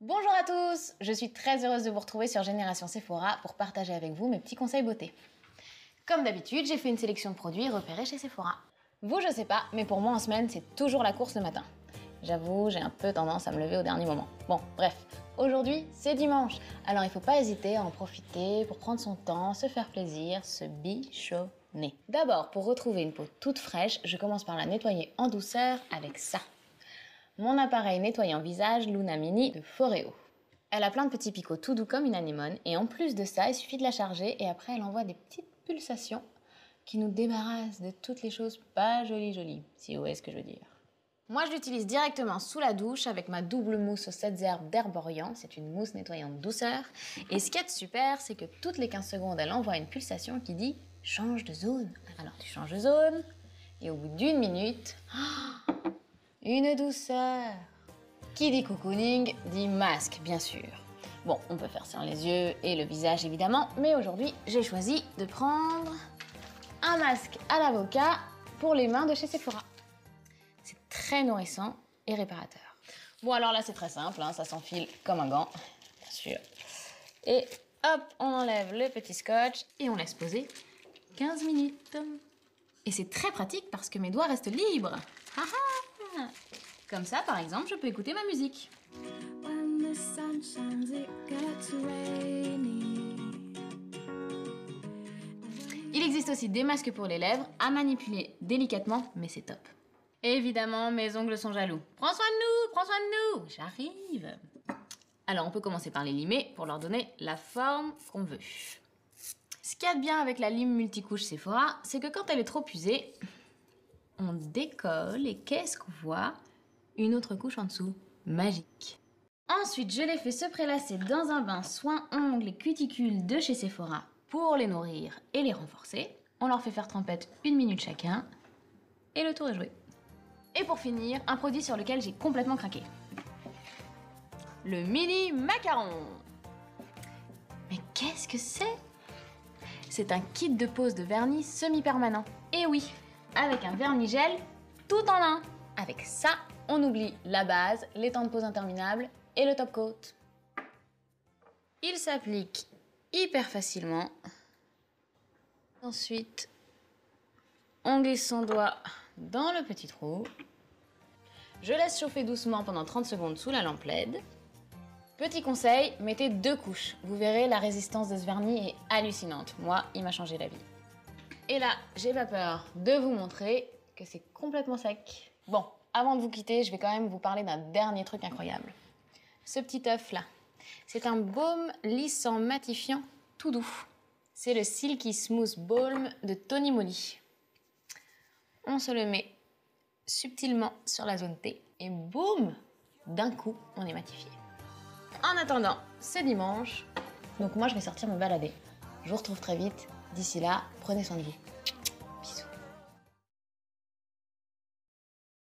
Bonjour à tous, je suis très heureuse de vous retrouver sur Génération Sephora pour partager avec vous mes petits conseils beauté. Comme d'habitude, j'ai fait une sélection de produits repérés chez Sephora. Vous, je sais pas, mais pour moi en semaine, c'est toujours la course le matin. J'avoue, j'ai un peu tendance à me lever au dernier moment. Bon, bref, aujourd'hui, c'est dimanche, alors il faut pas hésiter à en profiter pour prendre son temps, se faire plaisir, se bichonner. D'abord, pour retrouver une peau toute fraîche, je commence par la nettoyer en douceur avec ça. Mon appareil nettoyant visage Luna Mini de Foreo. Elle a plein de petits picots tout doux comme une anémone et en plus de ça, il suffit de la charger et après elle envoie des petites pulsations qui nous débarrassent de toutes les choses pas jolies, si vous voyez ce que je veux dire. Moi je l'utilise directement sous la douche avec ma double mousse aux 7 herbes d'Herborian, c'est une mousse nettoyante douceur et ce qui est super c'est que toutes les 15 secondes elle envoie une pulsation qui dit change de zone. Alors tu changes de zone et au bout d'une minute... une douceur. Qui dit cocooning dit masque, bien sûr. Bon, on peut faire ça dans les yeux et le visage évidemment, mais aujourd'hui, j'ai choisi de prendre un masque à l'avocat pour les mains de chez Sephora. C'est très nourrissant et réparateur. Bon, alors là, c'est très simple, hein, ça s'enfile comme un gant, bien sûr. Et hop, on enlève le petit scotch et on laisse poser 15 minutes. Et c'est très pratique parce que mes doigts restent libres. Comme ça, par exemple, je peux écouter ma musique. Il existe aussi des masques pour les lèvres, à manipuler délicatement, mais c'est top. Évidemment, mes ongles sont jaloux. Prends soin de nous, j'arrive. Alors, on peut commencer par les limer pour leur donner la forme qu'on veut. Ce qu'il y a de bien avec la lime multicouche Sephora, c'est que quand elle est trop usée, on décolle et qu'est-ce qu'on voit? Une autre couche en dessous. Magique. Ensuite, je les fais se prélasser dans un bain soin ongles et cuticules de chez Sephora pour les nourrir et les renforcer. On leur fait faire trempette 1 minute chacun et le tour est joué. Et pour finir, un produit sur lequel j'ai complètement craqué. Le mini macaron. Mais qu'est-ce que c'est? C'est un kit de pose de vernis semi-permanent. Et oui, avec un vernis gel tout en un. Avec ça, on oublie la base, les temps de pose interminables et le top coat. Il s'applique hyper facilement. Ensuite, on glisse son doigt dans le petit trou. Je laisse chauffer doucement pendant 30 secondes sous la lampe LED. Petit conseil, mettez 2 couches. Vous verrez, la résistance de ce vernis est hallucinante. Moi, il m'a changé la vie. Et là, j'ai pas peur de vous montrer que c'est complètement sec. Bon, avant de vous quitter, je vais quand même vous parler d'un dernier truc incroyable. Ce petit œuf là, c'est un baume lissant matifiant tout doux. C'est le Silky Smooth Balm de Tony Moly. On se le met subtilement sur la zone T et boum, d'un coup, on est matifié. En attendant, c'est dimanche, donc moi je vais sortir me balader. Je vous retrouve très vite. D'ici là, prenez soin de vous.